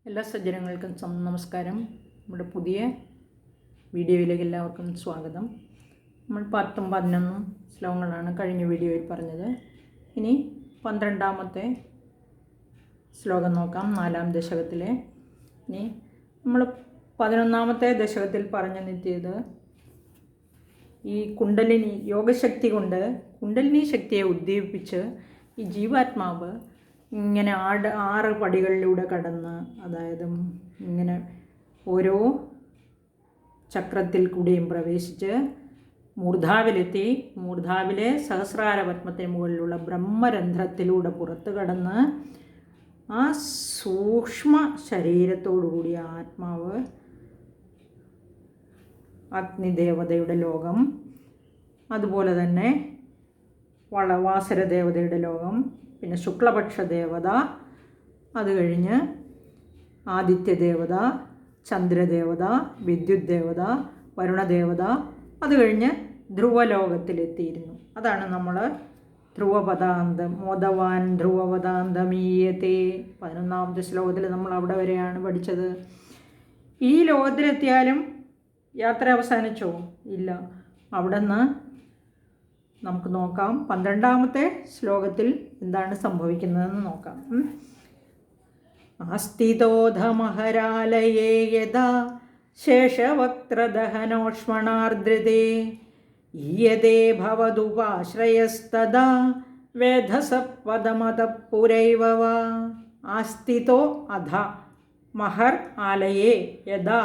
എല്ലാ സജ്ജനങ്ങൾക്കും നമസ്കാരം. നമ്മുടെ പുതിയ വീഡിയോയിലേക്ക് എല്ലാവർക്കും സ്വാഗതം. നമ്മൾ 10ഉം 11ഉം ശ്ലോകങ്ങളാണ് കഴിഞ്ഞ വീഡിയോയിൽ പറഞ്ഞത്. ഇനി 12ാമത്തെ ശ്ലോകം നോക്കാം, 4ാം ദശകത്തിലെ. ഇനി നമ്മൾ 11ാമത്തെ ദശകത്തിൽ പറഞ്ഞു നിർത്തിയത് ഈ കുണ്ടലിനി യോഗശക്തി കൊണ്ട് കുണ്ടലിനി ശക്തിയെ ഉദ്ദീപിപ്പിച്ച് ഈ ജീവാത്മാവ് ഇങ്ങനെ 6 പടികളിലൂടെ കടന്ന്, അതായത് ഇങ്ങനെ ഓരോ ചക്രത്തിൽ കൂടിയും പ്രവേശിച്ച് മൂർധാവിലെത്തി, മൂർധാവിലെ സഹസ്രാര പത്മത്തിന് മുകളിലുള്ള ബ്രഹ്മരന്ധ്രത്തിലൂടെ പുറത്തു കടന്ന് ആ സൂക്ഷ്മ ശരീരത്തോടുകൂടിയ ആത്മാവ് അഗ്നിദേവതയുടെ ലോകം, അതുപോലെ തന്നെ വാസരദേവതയുടെ ലോകം, പിന്നെ ശുക്ലപക്ഷ ദേവത, അത് കഴിഞ്ഞ് ആദിത്യദേവത, ചന്ദ്രദേവത, വിദ്യുത് ദേവത, വരുണദേവത, അത് കഴിഞ്ഞ് ധ്രുവലോകത്തിലെത്തിയിരുന്നു. അതാണ് നമ്മൾ ധ്രുവപദാന്തം, മോദവാൻ ധ്രുവപദാന്തമീയത്തെ 11ാമത്തെ ശ്ലോകത്തിൽ നമ്മൾ അവിടെ വരെയാണ് പഠിച്ചത്. ഈ ലോകത്തിലെത്തിയാലും യാത്ര അവസാനിച്ചോ? ഇല്ല. അവിടെ നിന്ന് നമുക്ക് നോക്കാം 12ാമത്തെ ശ്ലോകത്തിൽ എന്താണ് സംഭവിക്കുന്നതെന്ന് നോക്കാം. ആസ്തിതോധമഹരാലയേ യഥാ ശേഷവക്ത്രദഹനോഷ്മണാർദ്രതേ ഈയതേ ഭവതുപാശ്രയസ്തദാ വേധസപദമതഃ പുരൈവ വാ. ആസ്തിതോ അധ മഹർ ആലയേ യഥാ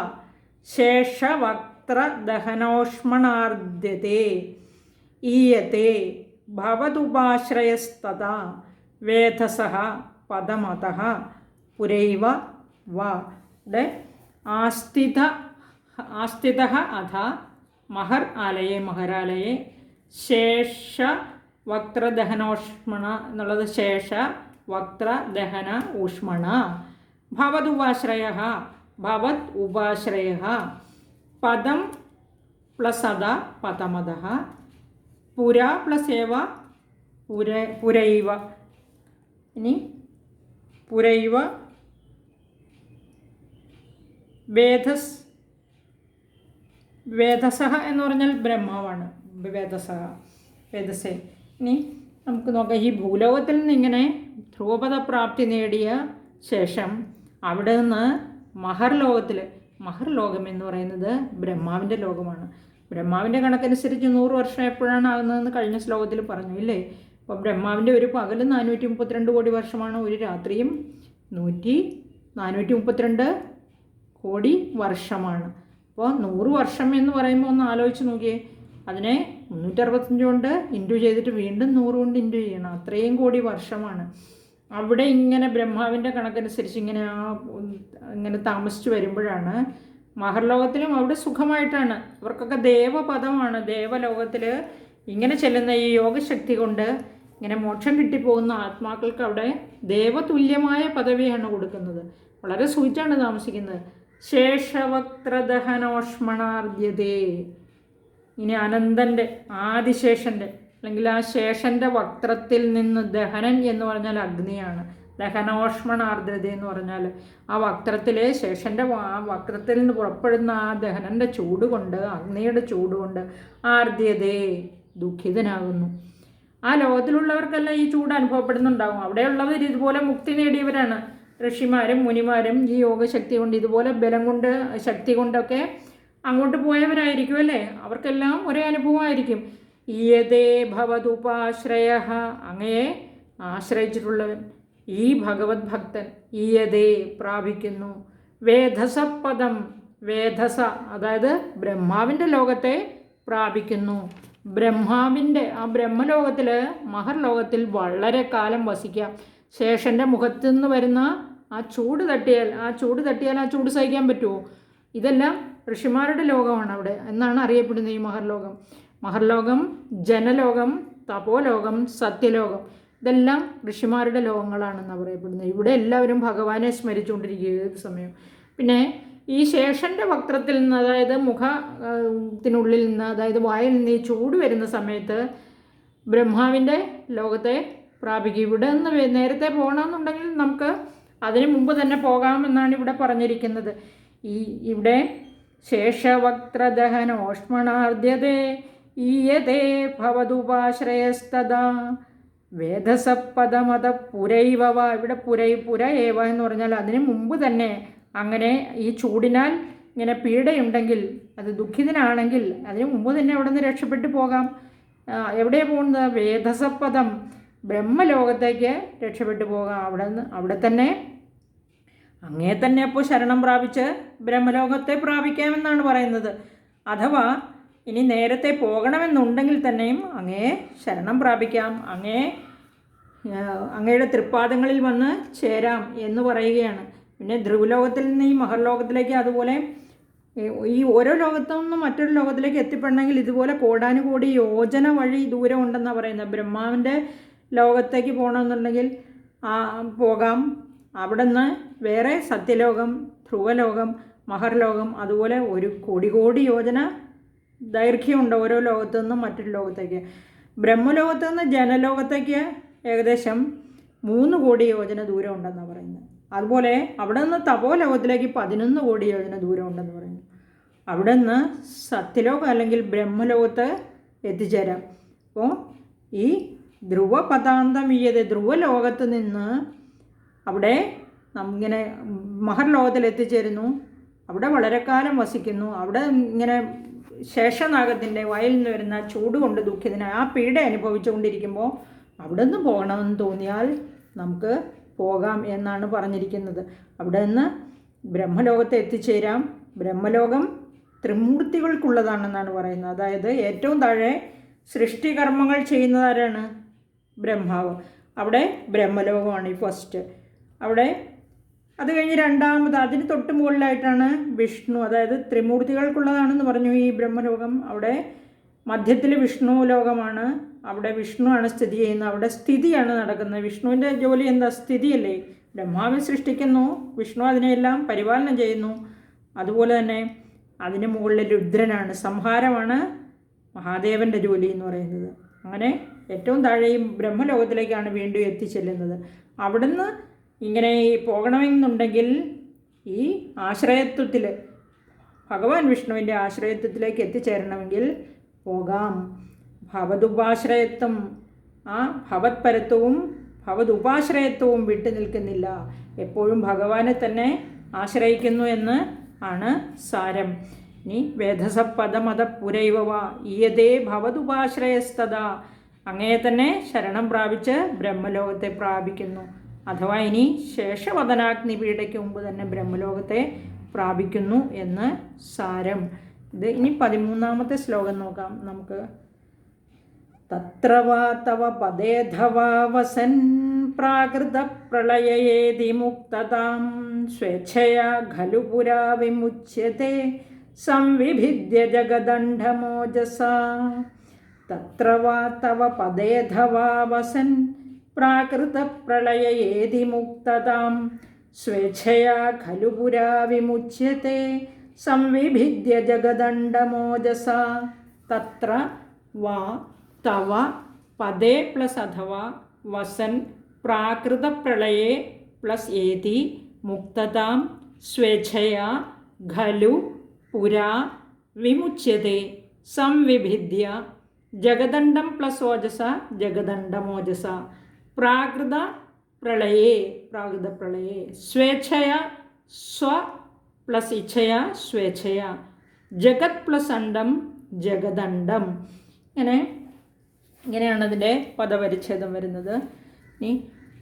ശേഷവക്ത്രദഹനോഷ്മണാർദ്രതേ ഈയത്തെ ഭവതുപാശ്രയസ്തദാ വേധസഃ പദമതഃ പുരൈവ വാ. ആസ്ഥിതഃ അധ മഹർ ആലയെ, മഹരാലയെ, ശേഷ വക്ത്രദഹനോഷ്മണ എന്നുള്ളത് ശേഷ വക്ത്രദഹന ഊഷ്മണ, ഭവതുപാശ്രയഃ ഭവത് ഉപാശ്രയഃ, പദം പ്ലസ് അധ പദമതഃ, പുര പ്ലസ് ഏവ പുരൈവ. ഇനി പുരൈവ വേദസഹ എന്ന് പറഞ്ഞാൽ ബ്രഹ്മാവാണ്. വേദസേ. ഇനി നമുക്ക് നോക്കാം, ഈ ഭൂലോകത്തിൽ നിന്ന് ഇങ്ങനെ ധ്രുവപദ പ്രാപ്തി നേടിയ ശേഷം അവിടെ നിന്ന് മഹർലോകം എന്ന് പറയുന്നത് ബ്രഹ്മാവിൻ്റെ ലോകമാണ്. ബ്രഹ്മാവിൻ്റെ കണക്കനുസരിച്ച് 100 വർഷം എപ്പോഴാണ് ആകുന്നതെന്ന് കഴിഞ്ഞ ശ്ലോകത്തിൽ പറഞ്ഞു ഇല്ലേ? അപ്പോൾ ബ്രഹ്മാവിൻ്റെ ഒരു പകൽ 432 കോടി വർഷമാണ്, ഒരു രാത്രിയും 432 കോടി വർഷമാണ്. അപ്പോൾ 100 വർഷം എന്ന് പറയുമ്പോൾ ഒന്ന് ആലോചിച്ച് നോക്കിയേ, അതിനെ 365 കൊണ്ട് ഇൻറ്റു ചെയ്തിട്ട് വീണ്ടും 100 കൊണ്ട് ഇൻറ്റു ചെയ്യണം, അത്രയും കോടി വർഷമാണ്. അവിടെ ഇങ്ങനെ ബ്രഹ്മാവിൻ്റെ കണക്കനുസരിച്ച് ഇങ്ങനെ താമസിച്ച് വരുമ്പോഴാണ് മഹർലോകത്തിലും അവിടെ സുഖമായിട്ടാണ്. അവർക്കൊക്കെ ദേവപദമാണ്. ദേവലോകത്തിൽ ഇങ്ങനെ ചെല്ലുന്ന ഈ യോഗശക്തി കൊണ്ട് ഇങ്ങനെ മോക്ഷം കിട്ടിപ്പോകുന്ന ആത്മാക്കൾക്ക് അവിടെ ദേവതുല്യമായ പദവിയാണ് കൊടുക്കുന്നത്. വളരെ സുഖിച്ചാണ് താമസിക്കുന്നത്. ശേഷവക്ത്രദഹനോഷ്മണാർദ്യതേ. ഇനി അനന്തൻ്റെ, ആദിശേഷൻ്റെ, അല്ലെങ്കിൽ ആ ശേഷൻ്റെ വക്ത്രത്തിൽ നിന്ന് ദഹനൻ എന്ന് പറഞ്ഞാൽ അഗ്നിയാണ്. ദഹനോഷ്മണാർദ്രത എന്ന് പറഞ്ഞാൽ ആ വക്ത്രത്തിലെ ശേഷൻ്റെ ആ വക്രത്തിൽ നിന്ന് പുറപ്പെടുന്ന ആ ദഹനൻ്റെ ചൂട് കൊണ്ട്, അഗ്നിയുടെ ചൂട് കൊണ്ട് ആർദ്യതേ ദുഃഖിതനാകുന്നു. ആ ലോകത്തിലുള്ളവർക്കെല്ലാം ഈ ചൂട് അനുഭവപ്പെടുന്നുണ്ടാകും. അവിടെയുള്ളവർ ഇതുപോലെ മുക്തി നേടിയവരാണ്. ഋഷിമാരും മുനിമാരും ഈ യോഗശക്തി കൊണ്ട്, ഇതുപോലെ ബലം കൊണ്ട്, ശക്തി കൊണ്ടൊക്കെ അങ്ങോട്ട് പോയവരായിരിക്കും അല്ലേ? അവർക്കെല്ലാം ഒരേ അനുഭവമായിരിക്കും. ഈയതേ ഭവതുപാശ്രയ, അങ്ങയെ ആശ്രയിച്ചിട്ടുള്ളവൻ, ഈ ഭഗവത് ഭക്തൻ ഈയതേ പ്രാപിക്കുന്നു. വേധസപദം, വേധസ അതായത് ബ്രഹ്മാവിൻ്റെ ലോകത്തെ പ്രാപിക്കുന്നു. ബ്രഹ്മാവിൻ്റെ ആ ബ്രഹ്മലോകത്തിൽ, മഹർലോകത്തിൽ വളരെ കാലം വസിക്കാം. ശേഷൻ്റെ മുഖത്തു നിന്ന് വരുന്ന ആ ചൂട് തട്ടിയാൽ ആ ചൂട് സഹിക്കാൻ പറ്റുമോ? ഇതെല്ലാം ഋഷിമാരുടെ ലോകമാണ് അവിടെ എന്നാണ് അറിയപ്പെടുന്നത് ഈ മഹർലോകം, ജനലോകം, തപോലോകം, സത്യലോകം, ഇതെല്ലാം ഋഷിമാരുടെ ലോകങ്ങളാണെന്നാണ് പറയപ്പെടുന്നത്. ഇവിടെ എല്ലാവരും ഭഗവാനെ സ്മരിച്ചുകൊണ്ടിരിക്കുക ഏത് സമയം. പിന്നെ ഈ ശേഷൻ്റെ വക്രത്തിൽ നിന്ന്, അതായത് മുഖത്തിനുള്ളിൽ നിന്ന്, അതായത് വായിൽ നിന്ന് ഈ ചൂട് വരുന്ന സമയത്ത് ബ്രഹ്മാവിൻ്റെ ലോകത്തെ പ്രാപിക്കും. ഇവിടെ നിന്ന് നേരത്തെ പോകണമെന്നുണ്ടെങ്കിൽ നമുക്ക് അതിനു മുമ്പ് തന്നെ പോകാമെന്നാണ് ഇവിടെ പറഞ്ഞിരിക്കുന്നത്. ഇവിടെ ശേഷവക്ത്രദഹനോഷ്മണാർദ്യതേ ഈയതേ ഭവതുപാശ്രയസ്തദാ വേദസപ്പദമത പുരൈവവ. ഇവിടെ പുര ഏവ എന്ന് പറഞ്ഞാൽ അതിനു മുമ്പ് തന്നെ അങ്ങനെ ഈ ചൂടിനാൽ ഇങ്ങനെ പീഡയുണ്ടെങ്കിൽ, അത് ദുഃഖിതനാണെങ്കിൽ അതിനു മുമ്പ് തന്നെ അവിടെ നിന്ന് രക്ഷപ്പെട്ടു പോകാം. എവിടെയാണ് പോകുന്നത്? വേദസപ്പദം, ബ്രഹ്മലോകത്തേക്ക് രക്ഷപ്പെട്ടു പോകാം. അവിടെ തന്നെ അങ്ങേ തന്നെ അപ്പോൾ ശരണം പ്രാപിച്ച് ബ്രഹ്മലോകത്തെ പ്രാപിക്കാമെന്നാണ് പറയുന്നത്. അഥവാ ഇനി നേരത്തെ പോകണമെന്നുണ്ടെങ്കിൽ തന്നെയും അങ്ങേ ശരണം പ്രാപിക്കാം, അങ്ങയുടെ തൃപ്പാദങ്ങളിൽ വന്ന് ചേരാം എന്ന് പറയുകയാണ്. പിന്നെ ധ്രുവലോകത്തിൽ നിന്ന് ഈ മഹർലോകത്തിലേക്ക്, അതുപോലെ ഈ ഓരോ ലോകത്തു നിന്നും മറ്റൊരു ലോകത്തിലേക്ക് എത്തിപ്പെടണമെങ്കിൽ ഇതുപോലെ കോടാനുകോടി യോജന വഴി ദൂരം ഉണ്ടെന്നാണ് പറയുന്നത്. ബ്രഹ്മാവിൻ്റെ ലോകത്തേക്ക് പോകണമെന്നുണ്ടെങ്കിൽ പോകാം. അവിടെ നിന്ന് വേറെ സത്യലോകം, ധ്രുവലോകം, മഹർലോകം, അതുപോലെ ഒരു കോടി യോജന ദൈർഘ്യമുണ്ട് ഓരോ ലോകത്തു നിന്നും മറ്റൊരു ലോകത്തേക്ക്. ബ്രഹ്മലോകത്ത് നിന്ന് ജനലോകത്തേക്ക് ഏകദേശം 3 കോടി യോജന ദൂരം ഉണ്ടെന്നാണ് പറയുന്നത്. അതുപോലെ അവിടെ നിന്ന് തപോലോകത്തിലേക്ക് 11 കോടി യോജന ദൂരം ഉണ്ടെന്ന് പറയുന്നു. അവിടെ നിന്ന് സത്യലോകം അല്ലെങ്കിൽ ബ്രഹ്മലോകത്ത് എത്തിച്ചേരാം. അപ്പോൾ ഈ ധ്രുവപദാന്തമീയത, ധ്രുവലോകത്ത് നിന്ന് അവിടെ നമ്മിങ്ങനെ മഹർലോകത്തിൽ എത്തിച്ചേരുന്നു. അവിടെ വളരെ കാലം വസിക്കുന്നു. അവിടെ ഇങ്ങനെ ശേഷനാഗത്തിൻ്റെ വയലിൽ നിന്ന് വരുന്ന ചൂട് കൊണ്ട് ദുഃഖിതനായി ആ പീഡ അനുഭവിച്ചുകൊണ്ടിരിക്കുമ്പോൾ അവിടെ നിന്ന് പോകണമെന്ന് തോന്നിയാൽ നമുക്ക് പോകാം എന്നാണ് പറഞ്ഞിരിക്കുന്നത്. അവിടെ നിന്ന് ബ്രഹ്മലോകത്തെ എത്തിച്ചേരാം. ബ്രഹ്മലോകം ത്രിമൂർത്തികൾക്കുള്ളതാണെന്നാണ് പറയുന്നത്. അതായത് ഏറ്റവും താഴെ സൃഷ്ടികർമ്മങ്ങൾ ചെയ്യുന്നതാരാണ്? ബ്രഹ്മാവ്. അവിടെ ബ്രഹ്മലോകമാണ് ഈ ഫസ്റ്റ്. അവിടെ അത് കഴിഞ്ഞ് രണ്ടാമത് അതിന് തൊട്ട് മുകളിലായിട്ടാണ് വിഷ്ണു. അതായത് ത്രിമൂർത്തികൾക്കുള്ളതാണെന്ന് പറഞ്ഞു ഈ ബ്രഹ്മലോകം. അവിടെ മധ്യത്തിൽ വിഷ്ണു ലോകമാണ്. അവിടെ വിഷ്ണുവാണ് സ്ഥിതി ചെയ്യുന്നത്. അവിടെ സ്ഥിതിയാണ് നടക്കുന്നത്. വിഷ്ണുവിൻ്റെ ജോലി എന്താ? സ്ഥിതിയല്ലേ. ബ്രഹ്മാവിനെ സൃഷ്ടിക്കുന്നു, വിഷ്ണു അതിനെയെല്ലാം പരിപാലനം ചെയ്യുന്നു. അതുപോലെ തന്നെ അതിന് മുകളിൽ രുദ്രനാണ്, സംഹാരമാണ് മഹാദേവൻ്റെ ജോലി എന്ന് പറയുന്നത്. അങ്ങനെ ഏറ്റവും താഴെയും ബ്രഹ്മലോകത്തിലേക്കാണ് വീണ്ടും എത്തിച്ചെല്ലുന്നത്. അവിടുന്ന് ഇങ്ങനെ പോകണമെന്നുണ്ടെങ്കിൽ ഈ ആശ്രയത്വത്തിൽ, ഭഗവാൻ വിഷ്ണുവിൻ്റെ ആശ്രയത്വത്തിലേക്ക് എത്തിച്ചേരണമെങ്കിൽ പോകാം. ഭവതുപാശ്രയത്വം, ആ ഭവത്പരത്വവും ഭവതുപാശ്രയത്വവും വിട്ടു നിൽക്കുന്നില്ല, എപ്പോഴും ഭഗവാനെ തന്നെ ആശ്രയിക്കുന്നു എന്ന് ആണ് സാരം. ഇനി വേദസപ്പദമത പുരൈവവ ഈയതേ ഭവതുപാശ്രയസ്തദാ, അങ്ങയെ തന്നെ ശരണം പ്രാപിച്ച് ബ്രഹ്മലോകത്തെ പ്രാപിക്കുന്നു. അഥവാ ഇനി ശേഷവദനാഗ്നി പീഡയ്ക്ക് മുമ്പ് തന്നെ ബ്രഹ്മലോകത്തെ പ്രാപിക്കുന്നു എന്ന് സാരം. ഇത് ഇനി 13ാമത്തെ ശ്ലോകം നോക്കാം നമുക്ക്. തത്ര വാ തവ പദേധവാ വസൻ പ്രാകൃത പ്രളയേതി മുക്തതാം സ്വേച്ഛയാ ഖലു പുരാ വിമുച്യത്തെ സംവിഭിദ്യ ജഗദണ്ഡമോജസാ. തത്ര വാ തവ പദേധവാ വസൻ പ്രാകൃത പ്രളയേതി മുക്തതാം സ്വേച്ഛയാ ഖലു പുരാ വിമുച്യത്തെ സംവിഭിദ്യ ജഗദണ്ഡമോജസാ. തത്ര വാ തവ പദേ പ്ലസ് അഥവാ വസൻ പ്രാകൃത പ്രളയേ പ്ലസ് ഏതി മുക്തതാം സ്വേച്ഛയാ ഖലു പുരാ വിമുച്യത്തെ സംവിഭിദ്യ ജഗദണ്ഡം പ്ലസ് ഓജസ ജഗദണ്ഡമോജസ. പ്രാകൃത പ്രളയേ സ്വേച്ഛയ സ്വ പ്ലസ് ഇച്ഛയാ സ്വേച്ഛയ ജഗത് പ്ലസ് അണ്ഡം ജഗദണ്ഡം. ഇങ്ങനെയാണ് അതിൻ്റെ പദപരിച്ഛേദം വരുന്നത്.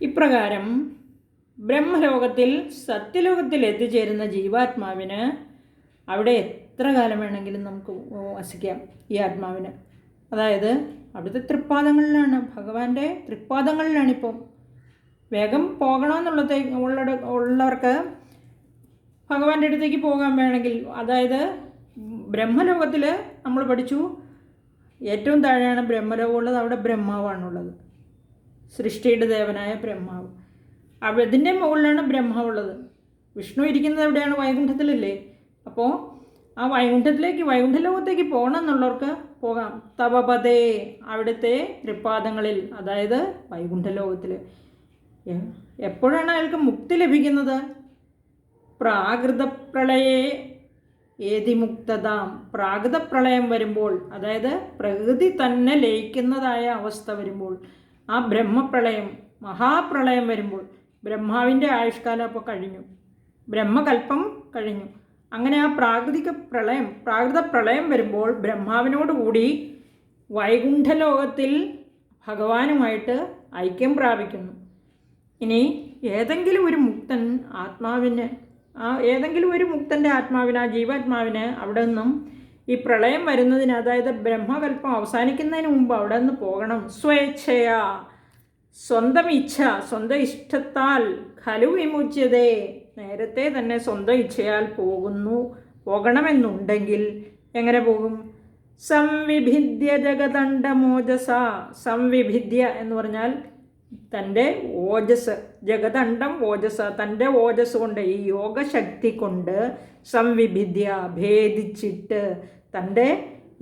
ഇപ്രകാരം ബ്രഹ്മലോകത്തിൽ സത്യലോകത്തിൽ എത്തിച്ചേരുന്ന ജീവാത്മാവിന് അവിടെ എത്ര കാലം വേണമെങ്കിലും നമുക്ക് വസിക്കാം. ഈ ആത്മാവിന്, അതായത് അവിടുത്തെ തൃപ്പാദങ്ങളിലാണ്, ഭഗവാന്റെ തൃപ്പാദങ്ങളിലാണിപ്പോൾ. വേഗം പോകണമെന്നുള്ളവർക്ക് ഭഗവാന്റെ അടുത്തേക്ക് പോകാൻ വേണമെങ്കിൽ, അതായത് ബ്രഹ്മലോകത്തിൽ നമ്മൾ പഠിച്ചു ഏറ്റവും താഴെയാണ് ബ്രഹ്മലോകം ഉള്ളത്. അവിടെ ബ്രഹ്മാവാണുള്ളത്, സൃഷ്ടിയുടെ ദേവനായ ബ്രഹ്മാവ്. അതിൻ്റെ മുകളിലാണ് ബ്രഹ്മാവുള്ളത്. വിഷ്ണു ഇരിക്കുന്നത് എവിടെയാണ്? വൈകുണ്ഠത്തിലല്ലേ. അപ്പോൾ ആ വൈകുണ്ഠലോകത്തേക്ക് പോകണം എന്നുള്ളവർക്ക് പോകാം. തവപദേ, അവിടുത്തെ തൃപ്പാദങ്ങളിൽ, അതായത് വൈകുണ്ഠലോകത്തിൽ. എപ്പോഴാണ് അയാൾക്ക് മുക്തി ലഭിക്കുന്നത്? പ്രാകൃത പ്രളയേ ഏതി മുക്തതാം. പ്രാകൃത പ്രളയം വരുമ്പോൾ, അതായത് പ്രകൃതി തന്നെ ലയിക്കുന്നതായ അവസ്ഥ വരുമ്പോൾ, ആ ബ്രഹ്മപ്രളയം, മഹാപ്രളയം വരുമ്പോൾ, ബ്രഹ്മാവിൻ്റെ ആയുഷ്കാലം അപ്പോൾ കഴിഞ്ഞു, ബ്രഹ്മകൽപ്പം കഴിഞ്ഞു. അങ്ങനെ ആ പ്രാകൃത പ്രളയം വരുമ്പോൾ ബ്രഹ്മാവിനോടുകൂടി വൈകുണ്ഠലോകത്തിൽ ഭഗവാനുമായിട്ട് ഐക്യം പ്രാപിക്കുന്നു. ഇനി ഏതെങ്കിലും ഒരു മുക്തൻ ആത്മാവിന്, ഏതെങ്കിലും ഒരു മുക്തൻ്റെ ആത്മാവിന്, ആ ജീവാത്മാവിന് അവിടെ നിന്നും ഈ പ്രളയം വരുന്നതിന്, അതായത് ബ്രഹ്മകൽപ്പം അവസാനിക്കുന്നതിന് മുമ്പ് അവിടെ നിന്ന് പോകണം. സ്വേച്ഛയാ, സ്വന്തം ഇച്ഛ, സ്വന്തം ഇഷ്ടത്താൽ, ഖലു വിമുച്യതേ, നേരത്തെ തന്നെ സ്വന്തം ഇച്ഛയാൽ പോകണമെന്നുണ്ടെങ്കിൽ എങ്ങനെ പോകും? സംവിഭിദ്യ ജഗദണ്ഡമോജസ. സംവിഭിദ്യ എന്ന് പറഞ്ഞാൽ തൻ്റെ ഓജസ്, ജഗദണ്ഡം ഓജസ, തൻ്റെ ഓജസ് കൊണ്ട്, ഈ യോഗശക്തി കൊണ്ട്, സംവിഭിദ്യ ഭേദിച്ചിട്ട്, തൻ്റെ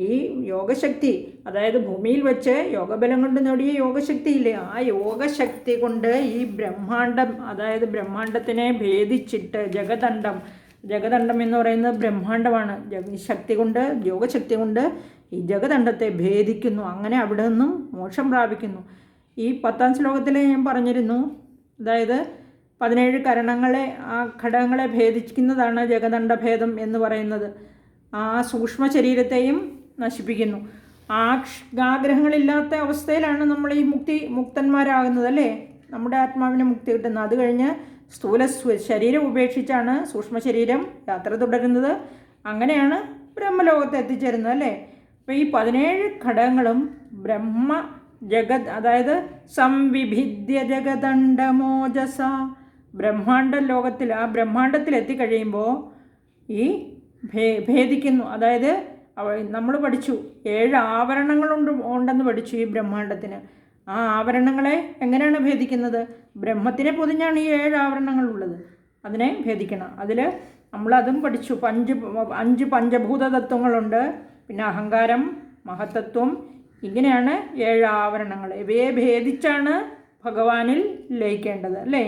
ഈ യോഗശക്തി, അതായത് ഭൂമിയിൽ വെച്ച് യോഗബലം കൊണ്ട് നേടിയ യോഗശക്തി ഇല്ലേ, ആ യോഗശക്തി കൊണ്ട് ഈ ബ്രഹ്മാണ്ടം, അതായത് ബ്രഹ്മാണ്ടത്തിനെ ഭേദിച്ചിട്ട്, ജഗദണ്ഡം എന്ന് പറയുന്നത് ബ്രഹ്മാണ്ടമാണ്. ശക്തി കൊണ്ട്, യോഗശക്തി കൊണ്ട് ഈ ജഗദണ്ഡത്തെ ഭേദിക്കുന്നു. അങ്ങനെ അവിടെ നിന്നും മോക്ഷം പ്രാപിക്കുന്നു. ഈ 10ാം ശ്ലോകത്തിൽ ഞാൻ പറഞ്ഞിരുന്നു, അതായത് 17 കരണങ്ങളെ, ആ ഘടകങ്ങളെ ഭേദിക്കുന്നതാണ് ജഗദണ്ഡഭേദം എന്ന് പറയുന്നത്. ആ സൂക്ഷ്മ ശരീരത്തെയും നശിപ്പിക്കുന്നു. ആഗ്രഹങ്ങളില്ലാത്ത അവസ്ഥയിലാണ് നമ്മൾ ഈ മുക്തന്മാരാകുന്നത്, അല്ലേ? നമ്മുടെ ആത്മാവിന് മുക്തി കിട്ടുന്നത്. അത് കഴിഞ്ഞ് സ്ഥൂല ശരീരം ഉപേക്ഷിച്ചാണ് സൂക്ഷ്മ ശരീരം യാത്ര തുടരുന്നത്. അങ്ങനെയാണ് ബ്രഹ്മലോകത്ത് എത്തിച്ചേരുന്നത്, അല്ലേ? അപ്പോൾ ഈ 17 ഘടകങ്ങളും അതായത് സംവിഭിദ്യ ജഗദണ്ഡമോജസ, ബ്രഹ്മാണ്ഡ ലോകത്തിൽ, ആ ബ്രഹ്മാണ്ഡത്തിൽ എത്തിക്കഴിയുമ്പോൾ ഈ ഭേദിക്കുന്നു. അതായത് നമ്മൾ പഠിച്ചു 7 ആവരണങ്ങളുണ്ടെന്ന് പഠിച്ചു ഈ ബ്രഹ്മാണ്ഡത്തിന്. ആ ആവരണങ്ങളെ എങ്ങനെയാണ് ഭേദിക്കുന്നത്? ബ്രഹ്മത്തിനെ പൊതിഞ്ഞാണ് ഈ 7 ആവരണങ്ങളുള്ളത്. അതിനെ ഭേദിക്കണം. അതിൽ നമ്മളതും പഠിച്ചു. 5 പഞ്ചഭൂത തത്വങ്ങളുണ്ട്. പിന്നെ അഹങ്കാരം, മഹത്തത്വം, ഇങ്ങനെയാണ് 7 ആവരണങ്ങൾ. ഇവയെ ഭേദിച്ചാണ് ഭഗവാനിൽ ലയിക്കേണ്ടത്, അല്ലേ?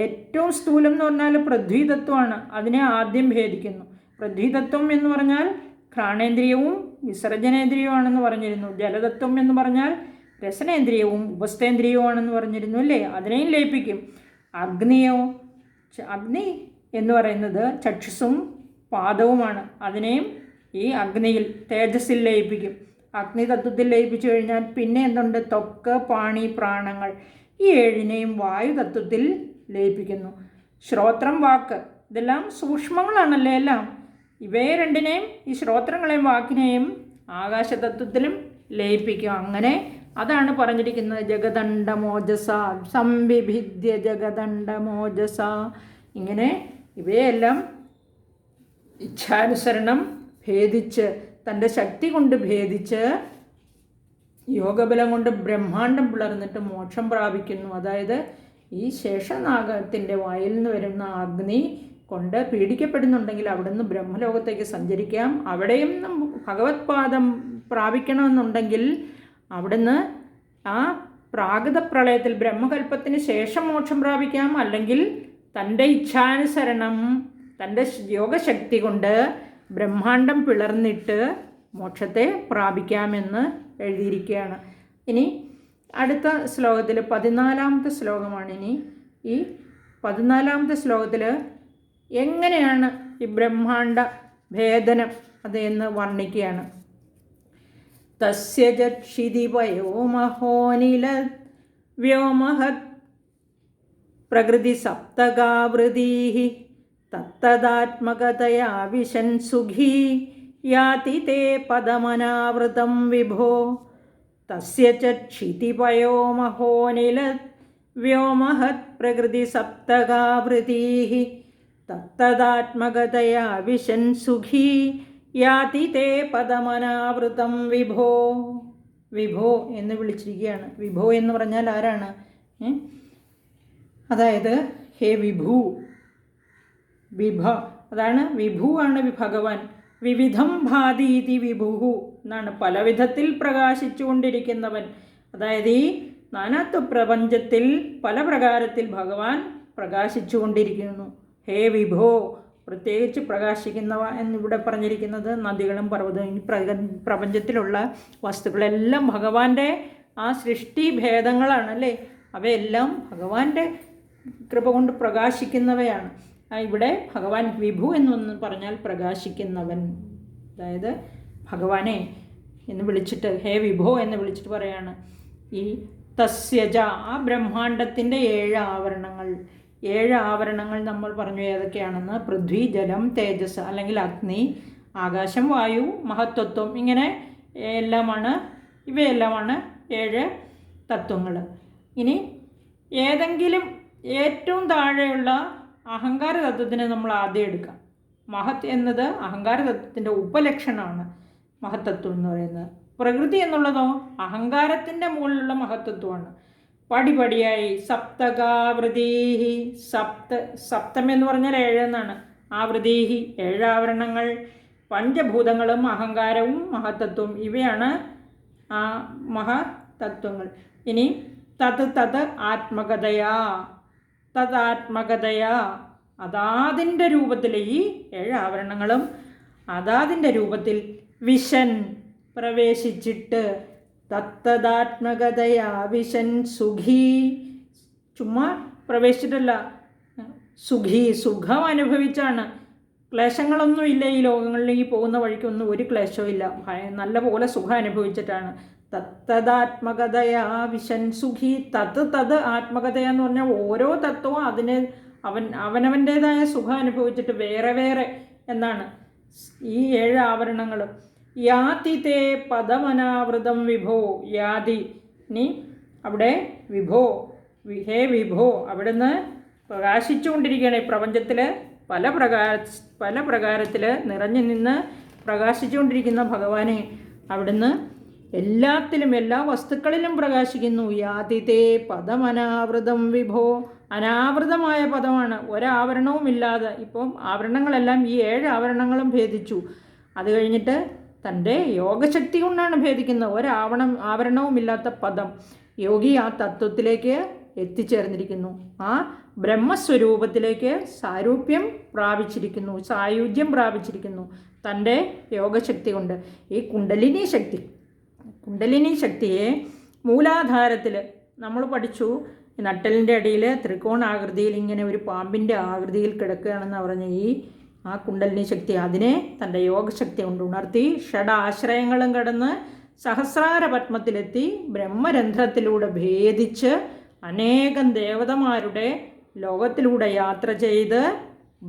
ഏറ്റവും സ്ഥൂലം എന്ന് പറഞ്ഞാൽ പൃഥ്വിതത്വമാണ്. അതിനെ ആദ്യം ഭേദിക്കുന്നു. പൃഥ്വിതത്വം എന്ന് പറഞ്ഞാൽ ഘ്രാണേന്ദ്രിയവും വിസർജനേന്ദ്രിയവുമാണെന്ന് പറഞ്ഞിരുന്നു. ജലതത്വം എന്ന് പറഞ്ഞാൽ രസനേന്ദ്രിയവും ഉപസ്ഥേന്ദ്രിയവുമാണെന്ന് പറഞ്ഞിരുന്നു, അല്ലേ? അതിനെയും ലയിപ്പിക്കും. അഗ്നി എന്ന് പറയുന്നത് ചക്ഷുസും പാദവുമാണ്. അതിനെയും ഈ അഗ്നിയിൽ, തേജസ്സിൽ ലയിപ്പിക്കും. അഗ്നിതത്വത്തിൽ ലയിപ്പിച്ചു കഴിഞ്ഞാൽ പിന്നെ എന്തുണ്ട്? ത്വക്ക്, പാണി, പ്രാണങ്ങൾ, ഈ 7നെയും വായുതത്വത്തിൽ ലയിപ്പിക്കുന്നു. ശ്രോത്രം, വാക്ക്, ഇതെല്ലാം സൂക്ഷ്മങ്ങളാണല്ലേ എല്ലാം. ഇവയെ 2നെയും, ഈ ശ്രോത്രങ്ങളെയും വാക്കിനെയും ആകാശതത്വത്തിലും ലയിപ്പിക്കും. അങ്ങനെ അതാണ് പറഞ്ഞിരിക്കുന്നത് ജഗദണ്ഡമോജസ, സംവിഭിദ്യ ജഗദണ്ഡമോജസ. ഇങ്ങനെ ഇവയെല്ലാം ഇച്ഛാനുസരണം ഭേദിച്ച്, തൻ്റെ ശക്തി കൊണ്ട് ഭേദിച്ച്, യോഗബലം കൊണ്ട് ബ്രഹ്മാണ്ടം പിളർന്നിട്ട് മോക്ഷം പ്രാപിക്കുന്നു. അതായത് ഈ ശേഷനാഗത്തിൻ്റെ വായിൽ നിന്ന് വരുന്ന അഗ്നി കൊണ്ട് പീഡിക്കപ്പെടുന്നുണ്ടെങ്കിൽ അവിടുന്ന് ബ്രഹ്മലോകത്തേക്ക് സഞ്ചരിക്കാം. അവിടെയും ഭഗവത് പാദം പ്രാപിക്കണമെന്നുണ്ടെങ്കിൽ അവിടുന്ന് ആ പ്രാകൃത പ്രളയത്തിൽ ബ്രഹ്മകൽപ്പത്തിന് ശേഷം മോക്ഷം പ്രാപിക്കാം. അല്ലെങ്കിൽ തൻ്റെ ഇച്ഛാനുസരണം, തൻ്റെ യോഗശക്തി കൊണ്ട് ബ്രഹ്മാണ്ടം പിളർന്നിട്ട് മോക്ഷത്തെ പ്രാപിക്കാമെന്ന് എഴുതിയിരിക്കുകയാണ്. ഇനി അടുത്ത ശ്ലോകത്തിൽ 14ാമത്തെ ശ്ലോകമാണ്. ഇനി ഈ 14ാമത്തെ ശ്ലോകത്തിൽ എങ്ങനെയാണ് ഈ ബ്രഹ്മാണ്ട ഭേദനം അതെന്ന് വർണ്ണിക്കുകയാണ്. തസ്യ ജക്ഷിതി വയോമഹോനില വ്യോമഹത് പ്രകൃതി സപ്തകാവൃതീഃ തത്തദാത്മകതയാ വിശൻ സുഖീ യാതി തേ പദമനാവൃതം വിഭോ. തസ്യ ക്ഷിതിപയോമഹോനില വ്യോമഹത് പ്രകൃതി സപ്തകാവൃതീഃ തത്തദാത്മകതയാ വിശൻ സുഖീ യാതി തേ പദമനാവൃതം വിഭോ. വിഭോ എന്ന് വിളിച്ചിരിക്കുകയാണ്. വിഭോ എന്ന് പറഞ്ഞാൽ ആരാണ്? അതായത് ഹേ വിഭു, അതാണ് വിഭു ആണ് ഭഗവാൻ. വിവിധം ഭാതീതി വിഭുഹു എന്നാണ്, പല വിധത്തിൽ പ്രകാശിച്ചു കൊണ്ടിരിക്കുന്നവൻ. അതായത് ഈ നാനാത്വ പ്രപഞ്ചത്തിൽ പല പ്രകാരത്തിൽ ഭഗവാൻ പ്രകാശിച്ചുകൊണ്ടിരിക്കുന്നു. ഹേ വിഭോ, പ്രത്യേകിച്ച് പ്രകാശിക്കുന്നവ എന്നിവിടെ പറഞ്ഞിരിക്കുന്നത് നദികളും പർവ്വതവും, ഈ പ്രപഞ്ചത്തിലുള്ള വസ്തുക്കളെല്ലാം ഭഗവാന്റെ ആ സൃഷ്ടി ഭേദങ്ങളാണ് അല്ലേ. അവയെല്ലാം ഭഗവാന്റെ കൃപ കൊണ്ട് പ്രകാശിക്കുന്നവയാണ്. ഇവിടെ ഭഗവാൻ വിഭു എന്നൊന്ന് പറഞ്ഞാൽ പ്രകാശിക്കുന്നവൻ, അതായത് ഭഗവാനെ എന്ന് വിളിച്ചിട്ട് ഹേ വിഭോ എന്ന് വിളിച്ചിട്ട് പറയാണ്. ഈ തസ്യജ, ആ ബ്രഹ്മാണ്ടത്തിൻ്റെ 7 ആവരണങ്ങൾ, 7 ആവരണങ്ങൾ നമ്മൾ പറഞ്ഞു ഏതൊക്കെയാണെന്ന്. പൃഥ്വി, ജലം, തേജസ് അല്ലെങ്കിൽ അഗ്നി, ആകാശം, വായു, മഹത്തത്വം, ഇങ്ങനെ ഇവയെല്ലാമാണ് 7 തത്വങ്ങൾ. ഇനി ഏതെങ്കിലും ഏറ്റവും താഴെയുള്ള അഹങ്കാര തത്വത്തിനെ നമ്മൾ ആദ്യം എടുക്കാം. മഹത് എന്നത് അഹങ്കാര തത്വത്തിൻ്റെ ഉപലക്ഷണമാണ് മഹത്തത്വം എന്ന് പറയുന്നത്. പ്രകൃതി എന്നുള്ളതോ അഹങ്കാരത്തിൻ്റെ മുകളിലുള്ള മഹത്തത്വമാണ്. പടിപടിയായി സപ്തകാവൃതീഹി, സപ്തം എന്ന് പറഞ്ഞാൽ 7 എന്നാണ്. ആവൃതീഹി 7 ആവരണങ്ങൾ, പഞ്ചഭൂതങ്ങളും അഹങ്കാരവും മഹത്തത്വവും, ഇവയാണ് ആ മഹതത്വങ്ങൾ. ഇനി തത് ആത്മകതയാ, തദാത്മകതയാ, അതാതിൻ്റെ രൂപത്തിൽ ഈ 7 ആവരണങ്ങളും അതാതിൻ്റെ രൂപത്തിൽ വിശൻ പ്രവേശിച്ചിട്ട്, തത്തദാത്മകതയാ വിശൻ സുഖി, ചുമ്മാ പ്രവേശിച്ചിട്ടല്ല, സുഖി സുഖം അനുഭവിച്ചാണ്. ക്ലേശങ്ങളൊന്നുമില്ല ഈ ലോകങ്ങളിലേക്ക് പോകുന്ന വഴിക്കൊന്നും ഒരു ക്ലേശവും ഇല്ല, നല്ല പോലെ സുഖം അനുഭവിച്ചിട്ടാണ്. തത്തദാത്മകതയാ വിശൻ സുഖി. തത് ആത്മകതയെന്ന് പറഞ്ഞാൽ ഓരോ തത്വവും അവനവൻ്റേതായ സുഖം അനുഭവിച്ചിട്ട് വേറെ വേറെ എന്നാണ് ഈ 7 ആവരണങ്ങൾ. യാതി തേ പദമനാവൃതം വിഭോ, യാതി, ഇനി അവിടെ വിഭോ, ഹേ വിഭോ, അവിടുന്ന് പ്രകാശിച്ചുകൊണ്ടിരിക്കുകയാണ് ഈ പ്രപഞ്ചത്തിൽ പല പ്രകാരത്തിൽ നിറഞ്ഞു നിന്ന് പ്രകാശിച്ചുകൊണ്ടിരിക്കുന്ന ഭഗവാനെ അവിടുന്ന് എല്ലാത്തിലും എല്ലാ വസ്തുക്കളിലും പ്രകാശിക്കുന്നു. യാതിതേ പദമനാവൃതം വിഭോ, അനാവൃതമായ പദമാണ്, ഒരാവരണവും ഇല്ലാതെ. ഇപ്പം ആവരണങ്ങളെല്ലാം ഈ 7 ആവരണങ്ങളും ഭേദിച്ചു. അത് കഴിഞ്ഞിട്ട് തൻ്റെ യോഗശക്തി കൊണ്ടാണ് ഭേദിക്കുന്നത്. ആവരണവുമില്ലാത്ത പദം. യോഗി ആ തത്വത്തിലേക്ക് എത്തിച്ചേർന്നിരിക്കുന്നു, ആ ബ്രഹ്മസ്വരൂപത്തിലേക്ക് സായുജ്യം പ്രാപിച്ചിരിക്കുന്നു തൻ്റെ യോഗശക്തി കൊണ്ട്. ഈ കുണ്ടലിനി ശക്തിയെ മൂലാധാരത്തിൽ നമ്മൾ പഠിച്ചു. നട്ടലിൻ്റെ അടിയിൽ ത്രികോണാകൃതിയിൽ ഇങ്ങനെ ഒരു പാമ്പിൻ്റെ ആകൃതിയിൽ കിടക്കുകയാണെന്ന് പറഞ്ഞ ആ കുണ്ടലിനി ശക്തി അതിനെ തൻ്റെ യോഗശക്തി കൊണ്ട് ഉണർത്തി ഷഡാശ്രയങ്ങളും കടന്ന് സഹസ്രാര പത്മത്തിലെത്തി ബ്രഹ്മരന്ധ്രത്തിലൂടെ ഭേദിച്ച് അനേകം ദേവതമാരുടെ ലോകത്തിലൂടെ യാത്ര ചെയ്ത്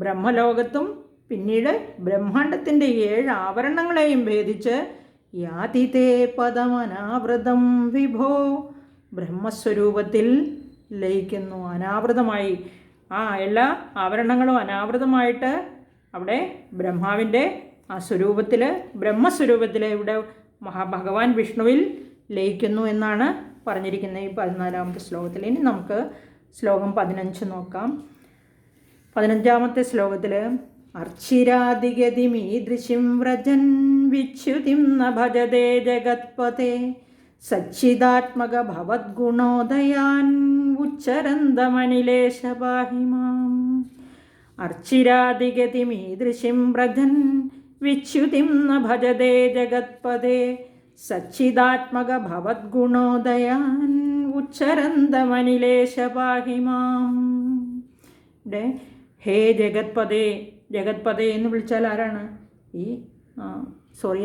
ബ്രഹ്മലോകത്തും പിന്നീട് ബ്രഹ്മാണ്ടത്തിൻ്റെ 7 ആവരണങ്ങളെയും ഭേദിച്ച് യാതിതേ പദമനാവൃതം വിഭോ, ബ്രഹ്മസ്വരൂപത്തിൽ ലയിക്കുന്നു. അനാവൃതമായി എല്ലാ ആവരണങ്ങളും അനാവൃതമായിട്ട് അവിടെ ബ്രഹ്മാവിൻ്റെ ആ സ്വരൂപത്തിൽ, ബ്രഹ്മസ്വരൂപത്തിൽ ഇവിടെ ഭഗവാൻ വിഷ്ണുവിൽ ലയിക്കുന്നു എന്നാണ് പറഞ്ഞിരിക്കുന്നത് ഈ 14ാമത്തെ ശ്ലോകത്തിൽ. ഇനി നമുക്ക് ശ്ലോകം 15 നോക്കാം. 15ാമത്തെ ശ്ലോകത്തിൽ അർച്ചിരാദിഗതിമീദൃശിം വ്രജൻ വിച്യുതിം ന ഭജതേ ജഗത്പതേ സച്ചിദാത്മക ഭവദ്ഗുണോദയാൻ ഉച്ചരന്തമനിലേശ പാഹി മാം. അർച്ചിരാദിഗതിമീദൃശിം വ്രജൻ വിച്യുതിം ന ഭജതേ ജഗത്പതേ സച്ചിദാത്മക ഭവദ്ഗുണോദയാൻ ഉച്ചരന്തമനിലേശ പാഹി മാം. ഇവിടെ ഹേ ജഗത്പതേ, ജഗത്പതേ എന്ന് വിളിച്ചാൽ ആരാണ്?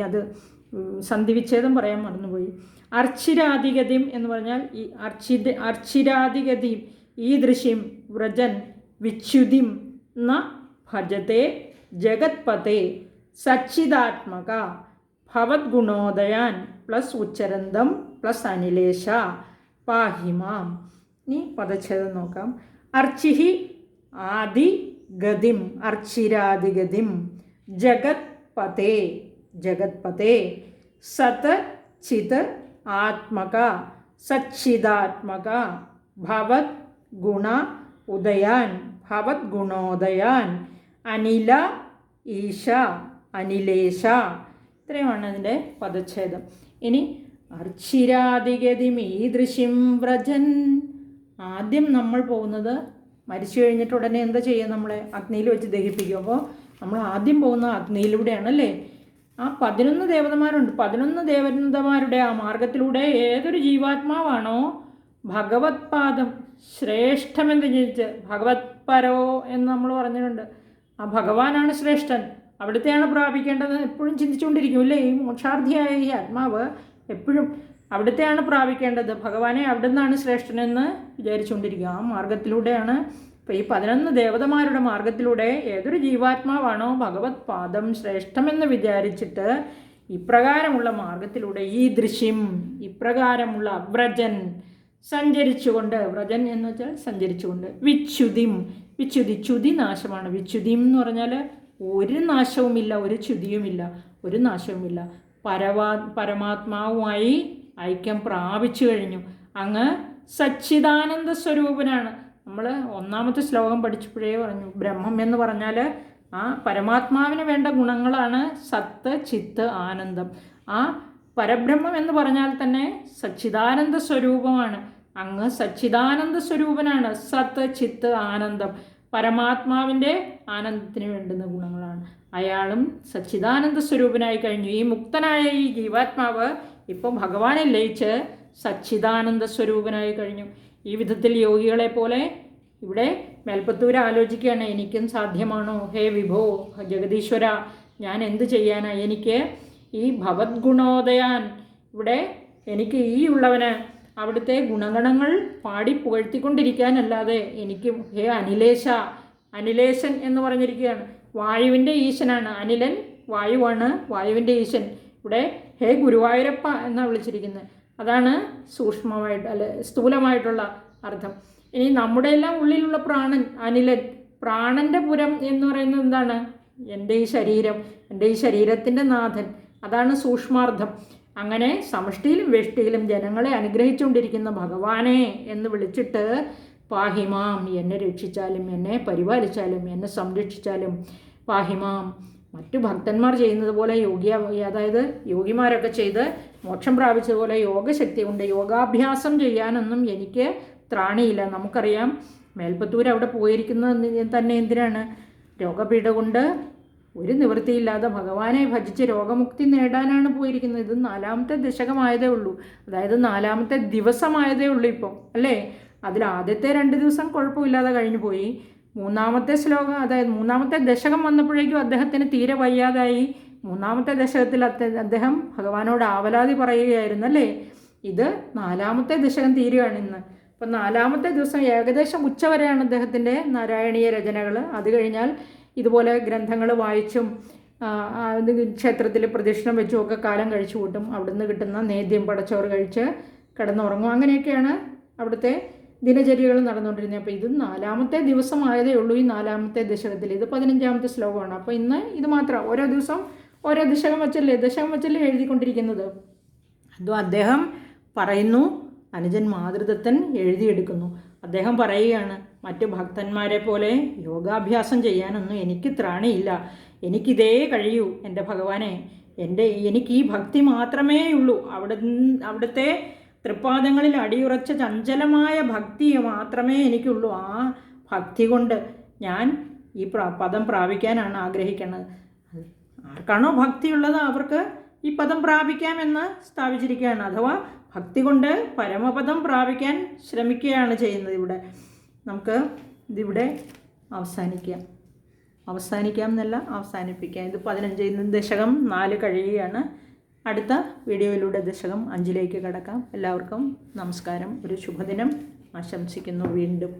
അത് സന്ധിവിച്ഛേദം പറയാൻ മറന്നുപോയി. അർച്ചിരാദിഗതിം എന്ന് പറഞ്ഞാൽ ഈ അർച്ചിരാദിഗതിം ഈദൃശിം വ്രജൻ വിച്യുതിം ന ഭജതേ ജഗത്പതേ സച്ചിദാത്മക ഭവദ്ഗുണോദയാൻ പ്ലസ് ഉച്ചരന്തം പ്ലസ് അനിലേശ പാഹിമാം. ഇനി പദച്ഛേദം നോക്കാം. അർച്ചിഹി ആദിഗതിം, അർച്ചിരാദിഗതിം, ജഗത്പതേ സത് ചിത് ആത്മക സച്ചിദാത്മക ഭവത് ഗുണ ഉദയാൻ ഭവദ്ഗുണോദയാൻ അനില ഈശ അനിലേശ. ഇത്രയുമാണ് അതിൻ്റെ പദച്ഛേദം. ഇനി അർച്ചിരാതിഗതിമീദൃശിം വ്രജൻ. ആദ്യം നമ്മൾ പോകുന്നത് മരിച്ചു കഴിഞ്ഞിട്ട് ഉടനെ എന്താ ചെയ്യുക? നമ്മളെ അഗ്നിയിൽ വെച്ച് ദഹിപ്പിക്കും. അപ്പോൾ നമ്മൾ ആദ്യം പോകുന്ന അഗ്നിയിലൂടെയാണ് അല്ലേ? ആ 11 ദേവതമാരുണ്ട്. 11 ദേവതമാരുടെ ആ മാർഗത്തിലൂടെ ഏതൊരു ജീവാത്മാവാണോ ഭഗവത് പാദം ശ്രേഷ്ഠമെന്ന് ചിന്തിച്ച്, ഭഗവത് പരോ എന്ന് നമ്മൾ പറഞ്ഞിട്ടുണ്ട്, ആ ഭഗവാനാണ് ശ്രേഷ്ഠൻ, അവിടുത്തെയാണ് പ്രാപിക്കേണ്ടത് എപ്പോഴും ചിന്തിച്ചുകൊണ്ടിരിക്കും അല്ലേ? ഈ മോക്ഷാർത്ഥിയായ ഈ ആത്മാവ് എപ്പോഴും അവിടുത്തെയാണ് പ്രാപിക്കേണ്ടത്, ഭഗവാനെ അവിടെ നിന്നാണ് ശ്രേഷ്ഠനെന്ന് വിചാരിച്ചുകൊണ്ടിരിക്കുക. ആ മാർഗത്തിലൂടെയാണ്. ഇപ്പോൾ ഈ 11 ദേവതമാരുടെ മാർഗത്തിലൂടെ ഏതൊരു ജീവാത്മാവാണോ ഭഗവത് പാദം ശ്രേഷ്ഠമെന്ന് വിചാരിച്ചിട്ട് ഇപ്രകാരമുള്ള മാർഗത്തിലൂടെ ഈ ദൃശ്യം ഇപ്രകാരമുള്ള വ്രജൻ സഞ്ചരിച്ചുകൊണ്ട്, വ്രജൻ എന്ന് വെച്ചാൽ സഞ്ചരിച്ചുകൊണ്ട്, വിച്യുതിം, വിച്യുതി ചുതി നാശമാണ്. വിച്യുതിം എന്ന് പറഞ്ഞാൽ ഒരു നാശവുമില്ല, ഒരു ച്യുതിയുമില്ല, ഒരു നാശവുമില്ല. പരമാത്മാവുമായി ഐക്യം പ്രാപിച്ചു കഴിഞ്ഞു. അങ്ങ് സച്ചിദാനന്ദ സ്വരൂപനാണ്. നമ്മൾ ഒന്നാമത്തെ ശ്ലോകം പഠിച്ചപ്പോഴേ പറഞ്ഞു, ബ്രഹ്മം എന്ന് പറഞ്ഞാൽ ആ പരമാത്മാവിന് വേണ്ട ഗുണങ്ങളാണ് സത്ത് ചിത്ത് ആനന്ദം. ആ പരബ്രഹ്മം എന്ന് പറഞ്ഞാൽ തന്നെ സച്ചിദാനന്ദ സ്വരൂപമാണ്. അങ്ങ് സച്ചിദാനന്ദ സ്വരൂപനാണ്. സത്ത് ചിത്ത് ആനന്ദം പരമാത്മാവിൻ്റെ ആനന്ദത്തിന് വേണ്ടുന്ന ഗുണങ്ങളാണ്. അയാളും സച്ചിദാനന്ദ സ്വരൂപനായി കഴിഞ്ഞു. ഈ മുക്തനായ ഈ ജീവാത്മാവ് ഇപ്പോൾ ഭഗവാനെ ലയിച്ച് സച്ചിദാനന്ദ സ്വരൂപനായി കഴിഞ്ഞു. ഈ വിധത്തിൽ യോഗികളെ പോലെ ഇവിടെ മേൽപ്പത്തൂർ ആലോചിക്കുകയാണ്, എനിക്കും സാധ്യമാണോ? ഹേ വിഭോ ജഗദീശ്വര, ഞാൻ എന്ത് ചെയ്യാനാ? എനിക്ക് ഈ ഭഗവത് ഗുണോദയാൻ, ഇവിടെ എനിക്ക് ഈ ഉള്ളവന് അവിടുത്തെ ഗുണഗണങ്ങൾ പാടി പുകഴ്ത്തിക്കൊണ്ടിരിക്കാനല്ലാതെ എനിക്ക്, ഹേ അനിലേശ, അനിലേശൻ എന്ന് പറഞ്ഞിരിക്കുകയാണ്. വായുവിൻ്റെ ഈശനാണ് അനിലൻ, വായുവാണ് വായുവിൻ്റെ ഈശൻ. ഇവിടെ ഹേ ഗുരുവായൂരപ്പ എന്നാണ് വിളിച്ചിരിക്കുന്നത്. അതാണ് സൂക്ഷ്മമായിട്ട് അല്ലെ സ്ഥൂലമായിട്ടുള്ള അർത്ഥം. ഇനി നമ്മുടെ എല്ലാം ഉള്ളിലുള്ള പ്രാണൻ അനിലൻ, പ്രാണൻ്റെ പുരം എന്ന് പറയുന്നത് എന്താണ്? എൻ്റെ ഈ ശരീരം, എൻ്റെ ഈ ശരീരത്തിൻ്റെ നാഥൻ, അതാണ് സൂക്ഷ്മാർത്ഥം. അങ്ങനെ സമഷ്ടിയിലും വെഷ്ടിയിലും ജനങ്ങളെ അനുഗ്രഹിച്ചുകൊണ്ടിരിക്കുന്ന ഭഗവാനെ എന്ന് വിളിച്ചിട്ട് പാഹിമാം, എന്നെ രക്ഷിച്ചാലും എന്നെ പരിപാലിച്ചാലും എന്നെ സംരക്ഷിച്ചാലും, പാഹിമാം, മറ്റു ഭക്തന്മാർ ചെയ്യുന്നത് പോലെ അതായത് യോഗിമാരൊക്കെ ചെയ്ത് മോക്ഷം പ്രാപിച്ചതുപോലെ യോഗശക്തി കൊണ്ട് യോഗാഭ്യാസം ചെയ്യാനൊന്നും എനിക്ക് ത്രാണിയില്ല. നമുക്കറിയാം മേൽപ്പത്തൂർ അവിടെ പോയിരിക്കുന്നത് തന്നെ എന്തിനാണ്? രോഗപീഠ കൊണ്ട് ഒരു നിവൃത്തിയില്ലാതെ ഭഗവാനെ ഭജിച്ച് രോഗമുക്തി നേടാനാണ് പോയിരിക്കുന്നത്. ഇത് 4ാമത്തെ ദശകമായതേ ഉള്ളൂ, അതായത് 4ാമത്തെ ദിവസമായതേ ഉള്ളൂ ഇപ്പം അല്ലേ? അതിൽ ആദ്യത്തെ 2 ദിവസം കുഴപ്പമില്ലാതെ കഴിഞ്ഞു പോയി. 3ാമത്തെ ശ്ലോകം, അതായത് 3ാമത്തെ ദശകം വന്നപ്പോഴേക്കും അദ്ദേഹത്തിന് തീരെ വയ്യാതായി. 3ാമത്തെ ദശകത്തിൽ അദ്ദേഹം ഭഗവാനോട് ആവലാതി പറയുകയായിരുന്നു അല്ലേ? ഇത് 4ാമത്തെ ദശകം തീരുകയാണ് ഇന്ന്. അപ്പം 4ാമത്തെ ദിവസം ഏകദേശം ഉച്ചവരെയാണ് അദ്ദേഹത്തിൻ്റെ നാരായണീയ രചനകൾ. അത് കഴിഞ്ഞാൽ ഇതുപോലെ ഗ്രന്ഥങ്ങൾ വായിച്ചും ക്ഷേത്രത്തിൽ പ്രദക്ഷിണം വെച്ചും ഒക്കെ കാലം കഴിച്ചു കൂട്ടും. അവിടുന്ന് കിട്ടുന്ന നേദ്യം പടച്ചോറ് കഴിച്ച് കിടന്നുറങ്ങും. അങ്ങനെയൊക്കെയാണ് അവിടുത്തെ ദിനചര്യകൾ നടന്നുകൊണ്ടിരുന്നത്. അപ്പോൾ ഇത് 4ാമത്തെ ദിവസമായതേ ഉള്ളൂ ഈ 4ാമത്തെ ദശകത്തിൽ. ഇത് 15ാമത്തെ ശ്ലോകമാണ്. അപ്പോൾ ഇന്ന് ഇത് മാത്രം ഓരോ ദിവസം ഓരോ ദശകം വെച്ചല്ലേ എഴുതിക്കൊണ്ടിരിക്കുന്നത്. അതും അദ്ദേഹം പറയുന്നു, അനുജൻ മാതൃദത്തൻ എഴുതിയെടുക്കുന്നു. അദ്ദേഹം പറയുകയാണ്, മറ്റ് ഭക്തന്മാരെ പോലെ യോഗാഭ്യാസം ചെയ്യാനൊന്നും എനിക്ക് ത്രാണിയില്ല, എനിക്കിതേ കഴിയൂ എൻ്റെ ഭഗവാനെ, എനിക്ക് ഈ ഭക്തി മാത്രമേ ഉള്ളൂ. അവിടുത്തെ തൃപ്പാദങ്ങളിൽ അടിയുറച്ച ചഞ്ചലമായ ഭക്തി മാത്രമേ എനിക്കുള്ളൂ. ആ ഭക്തി കൊണ്ട് ഞാൻ ഈ പദം പ്രാപിക്കാനാണ് ആഗ്രഹിക്കുന്നത്. ആർക്കാണോ ഭക്തിയുള്ളത് അവർക്ക് ഈ പദം പ്രാപിക്കാമെന്ന് സ്ഥാപിച്ചിരിക്കുകയാണ്. അഥവാ ഭക്തി കൊണ്ട് പരമപദം പ്രാപിക്കാൻ ശ്രമിക്കുകയാണ് ചെയ്യുന്നത്. ഇവിടെ നമുക്ക് ഇതിവിടെ അവസാനിക്കാം എന്നല്ല, അവസാനിപ്പിക്കാം. ഇത് 15 ദശകം 4 കഴിയുകയാണ്. അടുത്ത വീഡിയോയിലൂടെ ദശകം 5ലേക്ക് കടക്കാം. എല്ലാവർക്കും നമസ്കാരം. ഒരു ശുഭദിനം ആശംസിക്കുന്നു വീണ്ടും.